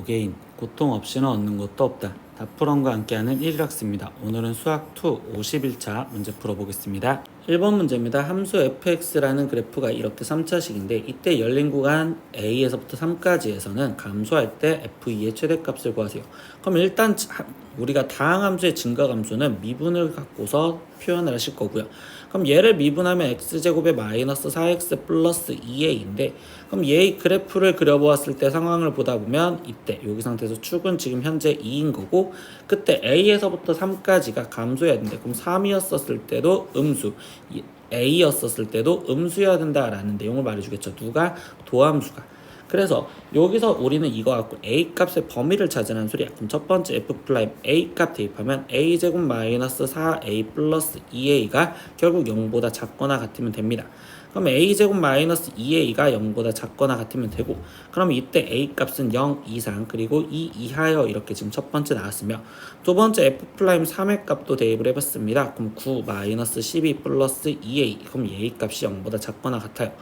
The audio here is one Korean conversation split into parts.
노게인, 고통 없이는 얻는 것도 없다. 다프런과 함께하는 1일학습니다. 오늘은 수학2 51차 문제 풀어보겠습니다. 1번 문제입니다. 함수 fx라는 그래프가 이렇게 3차식인데 이때 열린 구간 a에서부터 3까지에서는 감소할 때 f2의 최대값을 구하세요. 그럼 일단 우리가 다항함수의 증가함수는 미분을 갖고서 표현을 하실 거고요. 그럼 얘를 미분하면 x제곱에 마이너스 4x 플러스 2a인데 그럼 얘의 그래프를 그려보았을 때 상황을 보다 보면 이때 여기 상태에서 축은 지금 현재 2인 거고 그때 a에서부터 3까지가 감소해야 된대. 그럼 3이었었을 때도 음수, a였었을 때도 음수여야 된다라는 내용을 말해주겠죠. 누가? 도함수가. 그래서 여기서 우리는 이거 갖고 a 값의 범위를 찾으라는 소리야. 그럼 첫 번째 f 프라임 a 값 대입하면 a 제곱 마이너스 4a 플러스 2a가 결국 0보다 작거나 같으면 됩니다. 그럼 a 제곱 마이너스 2a가 0보다 작거나 같으면 되고 그럼 이때 a 값은 0 이상 그리고 2 이하여 이렇게 지금 첫 번째 나왔으며 두 번째 f 프라임 3의 값도 대입을 해봤습니다. 그럼 9 마이너스 12 플러스 2a 그럼 a 값이 0보다 작거나 같아요.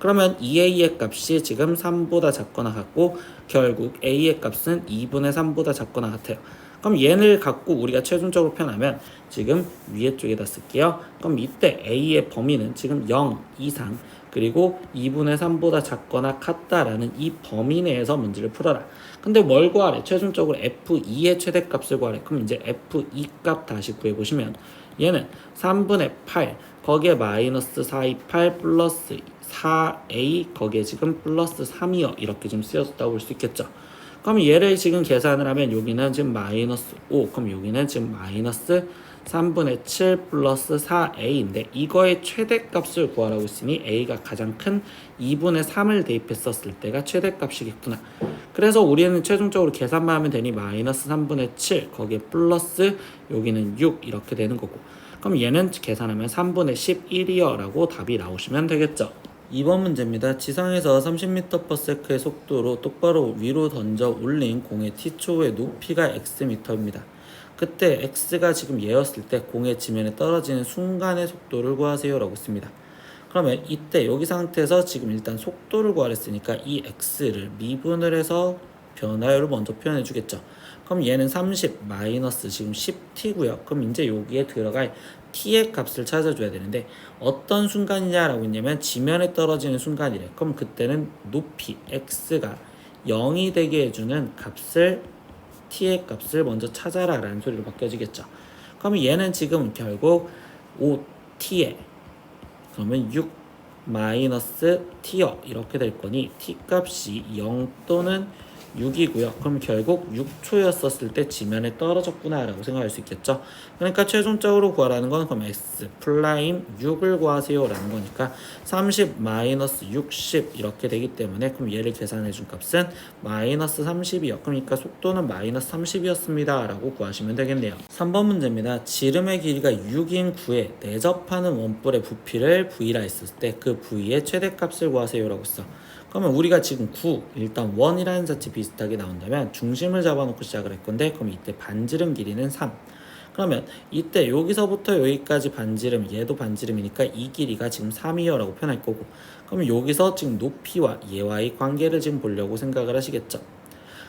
그러면 2a의 값이 지금 3보다 작거나 같고 결국 a의 값은 2분의 3보다 작거나 같아요. 그럼 얘를 갖고 우리가 최종적으로 표현하면 지금 위에 쪽에다 쓸게요. 그럼 이때 a의 범위는 지금 0 이상 그리고 2분의 3보다 작거나 같다라는 이 범위 내에서 문제를 풀어라. 근데 뭘 구하래? 최종적으로 f2의 최대값을 구하래. 그럼 이제 f2 값 다시 구해보시면 얘는 3분의 8 거기에 마이너스 428 플러스 4a 거기에 지금 플러스 3이요 이렇게 좀 쓰여졌다고 볼 수 있겠죠. 그럼 얘를 지금 계산을 하면 여기는 지금 마이너스 5 그럼 여기는 지금 마이너스 3분의 7 플러스 4a인데 이거의 최대값을 구하라고 했으니 a가 가장 큰 2분의 3을 대입했었을 때가 최대값이겠구나. 그래서 우리는 최종적으로 계산만 하면 되니 마이너스 3분의 7 거기에 플러스 여기는 6 이렇게 되는 거고 그럼 얘는 계산하면 3분의 11이요 라고 답이 나오시면 되겠죠. 2번 문제입니다. 지상에서 30m/s의 속도로 똑바로 위로 던져 올린 공의 t초의 높이가 xm입니다. 그때 x가 지금 얘였을 때 공의 지면에 떨어지는 순간의 속도를 구하세요 라고 했습니다. 그러면 이때 여기 상태에서 지금 일단 속도를 구하랬으니까 이 x를 미분을 해서 변화율을 먼저 표현해 주겠죠. 그럼 얘는 30 마이너스 지금 10t고요. 그럼 이제 여기에 들어갈 t의 값을 찾아줘야 되는데 어떤 순간이냐라고 했냐면 지면에 떨어지는 순간이래. 그럼 그때는 높이 x가 0이 되게 해주는 값을 t의 값을 먼저 찾아라 라는 소리로 바뀌어지겠죠. 그러면 얘는 지금 결국 5t에 그러면 6 마이너스 t요 이렇게 될 거니 t 값이 0 또는 6이고요. 그럼 결국 6초였었을 때 지면에 떨어졌구나 라고 생각할 수 있겠죠. 그러니까 최종적으로 구하라는 건 그럼 x 플라임 6을 구하세요 라는 거니까 30 마이너스 60 이렇게 되기 때문에 그럼 얘를 계산해 준 값은 마이너스 30이요. 그러니까 속도는 마이너스 30이었습니다 라고 구하시면 되겠네요. 3번 문제입니다. 지름의 길이가 6인 9에 내접하는 원뿔의 부피를 v라 했을 때 그 v의 최대값을 구하세요 라고 했어. 그러면 우리가 지금 9 일단 1이라는 자체 비슷하게 나온다면 중심을 잡아놓고 시작을 할 건데 그럼 이때 반지름 길이는 3 그러면 이때 여기서부터 여기까지 반지름 얘도 반지름이니까 이 길이가 지금 3이요 라고 표현할 거고 그러면 여기서 지금 높이와 얘와의 관계를 지금 보려고 생각을 하시겠죠.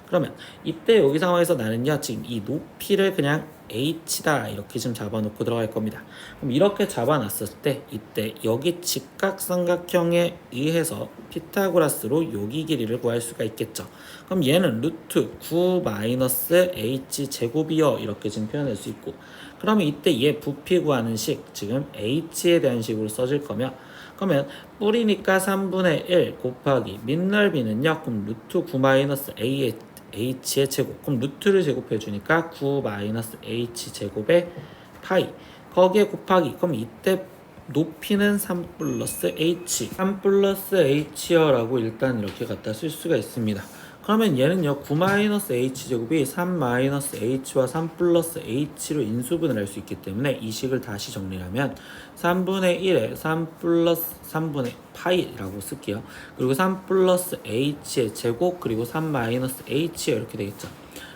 그러면 이때 여기 상황에서 나는요 지금 이 높이를 그냥 h다 이렇게 지금 잡아놓고 들어갈 겁니다. 그럼 이렇게 잡아놨을 때 이때 여기 직각삼각형에 의해서 피타고라스로 여기 길이를 구할 수가 있겠죠. 그럼 얘는 루트 9 마이너스 h 제곱이요 이렇게 지금 표현할 수 있고 그러면 이때 얘 부피 구하는 식 지금 h에 대한 식으로 써질 거며 그러면 뿌리니까 3분의 1 곱하기 밑넓이는요 그럼 루트 9 마이너스 h의 제곱 그럼 루트를 제곱해 주니까 9 마이너스 h 제곱의 파이 거기에 곱하기 그럼 이때 높이는 3 플러스 h 3 플러스 h요 라고 일단 이렇게 갖다 쓸 수가 있습니다. 그러면 얘는요 9 마이너스 h 제곱이 3 마이너스 h와 3 플러스 h로 인수분을 할 수 있기 때문에 이 식을 다시 정리하면 3분의 1에 3 플러스 3분의 파이라고 쓸게요. 그리고 3 플러스 h의 제곱 그리고 3 마이너스 h 이렇게 되겠죠.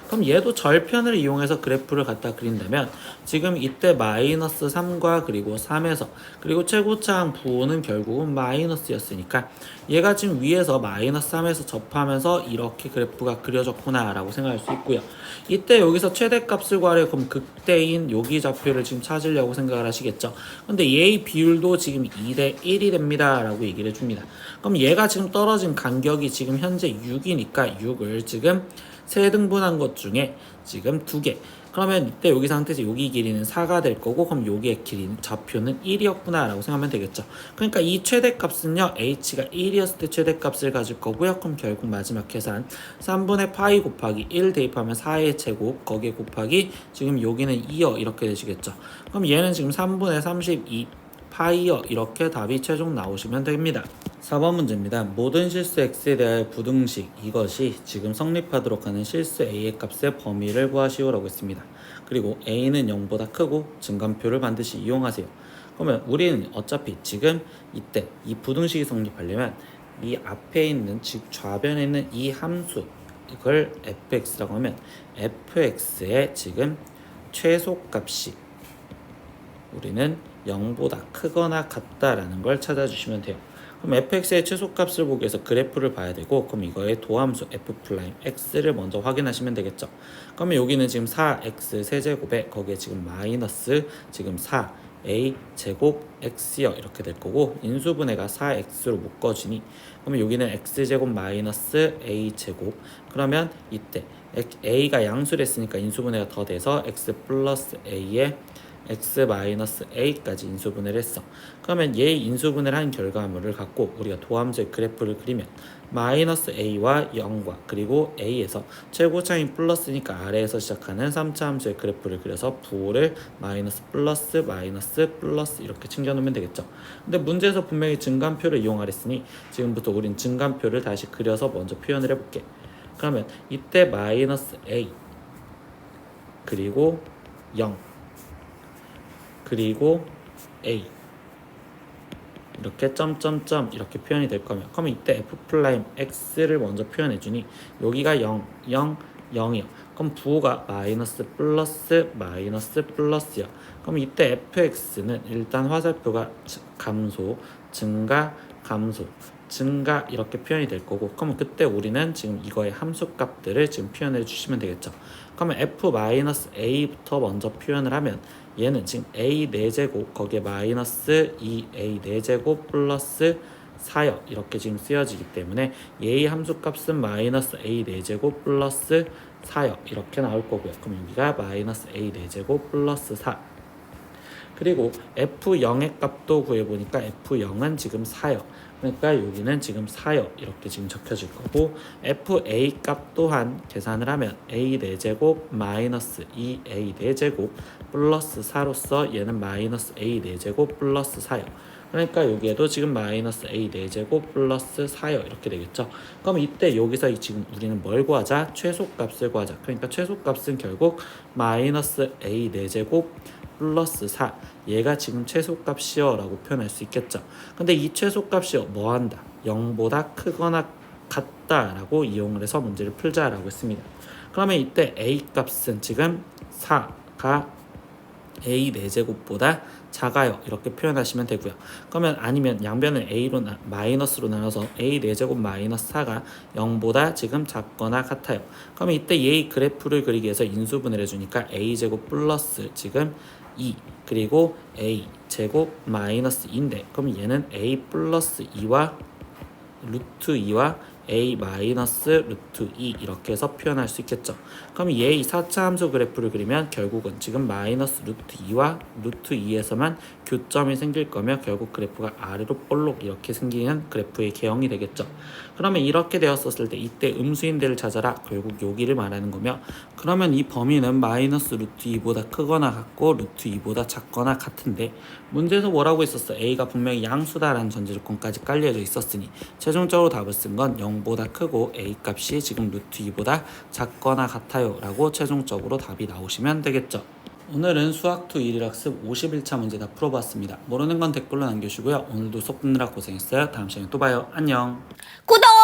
그럼 얘도 절편을 이용해서 그래프를 갖다 그린다면 지금 이때 마이너스 3과 그리고 3에서 그리고 최고차항 부호는 결국은 마이너스였으니까 얘가 지금 위에서 마이너스 3에서 접하면서 이렇게 그래프가 그려졌구나 라고 생각할 수 있고요. 이때 여기서 최대값을 구하려 그럼 극대인 여기 좌표를 지금 찾으려고 생각을 하시겠죠. 근데 얘의 비율도 지금 2대 1이 됩니다 라고 얘기를 해줍니다. 그럼 얘가 지금 떨어진 간격이 지금 현재 6이니까 6을 지금 3등분한 것 중에 지금 2개. 그러면 이때 여기 상태에서 여기 길이는 4가 될 거고 그럼 여기의 길이는 좌표는 1이었구나 라고 생각하면 되겠죠. 그러니까 이 최대값은요 h가 1이었을 때 최대값을 가질 거고요. 그럼 결국 마지막 계산 3분의 파이 곱하기 1 대입하면 4의 제곱 거기에 곱하기 지금 여기는 2여 이렇게 되시겠죠. 그럼 얘는 지금 3분의 32 파이어 이렇게 답이 최종 나오시면 됩니다. 4번 문제입니다. 모든 실수 x에 대하여 부등식 이것이 지금 성립하도록 하는 실수 a의 값의 범위를 구하시오라고 했습니다. 그리고 a는 0보다 크고 증감표를 반드시 이용하세요. 그러면 우리는 어차피 지금 이때 이 부등식이 성립하려면 이 앞에 있는 즉 좌변에 있는 이 함수 이걸 fx라고 하면 fx의 지금 최소값이 우리는 0보다 크거나 같다라는 걸 찾아주시면 돼요. 그럼 fx의 최소값을 보기 위해서 그래프를 봐야 되고 그럼 이거의 도함수 f'x를 먼저 확인하시면 되겠죠. 그러면 여기는 지금 4x 세제곱에 거기에 지금 마이너스 지금 4a 제곱 x여 이렇게 될 거고 인수분해가 4x로 묶어지니 그러면 여기는 x제곱 마이너스 a 제곱 그러면 이때 a가 양수를 했으니까 인수분해가 더 돼서 x 플러스 a에 x 마이너스 a까지 인수분해를 했어. 그러면 얘 인수분해를 한 결과물을 갖고 우리가 도함수의 그래프를 그리면 마이너스 a와 0과 그리고 a에서 최고차인 플러스니까 아래에서 시작하는 3차 함수의 그래프를 그려서 부호를 마이너스 플러스 마이너스 플러스 이렇게 챙겨놓으면 되겠죠. 근데 문제에서 분명히 증감표를 이용하랬으니 지금부터 우린 증감표를 다시 그려서 먼저 표현을 해볼게. 그러면 이때 마이너스 a 그리고 0 그리고 a 이렇게 점점점 이렇게 표현이 될 거면 그러면 이때 f'x를 먼저 표현해주니 여기가 0, 0, 0이야. 그럼 부호가 마이너스 플러스 마이너스 플러스야. 그럼 이때 fx는 일단 화살표가 감소, 증가, 감소, 증가 이렇게 표현이 될 거고 그러면 그때 우리는 지금 이거의 함수값들을 지금 표현해 주시면 되겠죠. 그러면 f-a부터 먼저 표현을 하면 얘는 지금 a 4제곱 거기에 마이너스 2a 4제곱 플러스 4여 이렇게 지금 쓰여지기 때문에 얘의 함수값은 마이너스 a 4제곱 플러스 4여 이렇게 나올 거고요. 그럼 여기가 마이너스 a 4제곱 플러스 4 그리고 f0의 값도 구해보니까 f0은 지금 4여 그러니까 여기는 지금 4여 이렇게 지금 적혀질 거고 fa 값 또한 계산을 하면 a 4제곱 마이너스 2a 4제곱 플러스 4로서 얘는 마이너스 a 4제곱 플러스 4여 그러니까 여기에도 지금 마이너스 a 4제곱 플러스 4여 이렇게 되겠죠. 그럼 이때 여기서 지금 우리는 뭘 구하자? 최소값을 구하자. 그러니까 최소값은 결국 마이너스 a 4제곱 플러스 4 얘가 지금 최소값이요 라고 표현할 수 있겠죠. 근데 이 최소값이요 뭐한다? 0보다 크거나 같다 라고 이용을 해서 문제를 풀자 라고 했습니다. 그러면 이때 a 값은 지금 4가 a 4제곱보다 작아요 이렇게 표현하시면 되고요. 그러면 아니면 양변을 a로 마이너스로 나눠서 a 4제곱 마이너스 4가 0보다 지금 작거나 같아요. 그러면 이때 얘의 그래프를 그리기 위해서 인수분해를 해주니까 a제곱 플러스 지금 2 그리고 a 제곱 마이너스 2인데 그럼 얘는 a 플러스 2와 루트 2와 a 마이너스 루트 2 이렇게 해서 표현할 수 있겠죠. 그럼 얘의 4차 함수 그래프를 그리면 결국은 지금 마이너스 루트 2와 루트 2에서만 교점이 생길 거며 결국 그래프가 아래로 볼록 이렇게 생기는 그래프의 개형이 되겠죠. 그러면 이렇게 되었었을 때 이때 음수인들을 찾아라 결국 여기를 말하는 거며 그러면 이 범위는 마이너스 루트 2보다 크거나 같고 루트 2보다 작거나 같은데 문제에서 뭐라고 했었어? a가 분명히 양수다라는 전제조건까지 깔려져 있었으니 최종적으로 답을 쓴 건 0보다 크고 a 값이 지금 루트 2보다 작거나 같아요 라고 최종적으로 답이 나오시면 되겠죠. 오늘은 수학2 1일학습 51차 문제 다 풀어봤습니다. 모르는 건 댓글로 남겨주시고요. 오늘도 수업 듣느라 고생했어요. 다음 시간에 또 봐요. 안녕. 구독!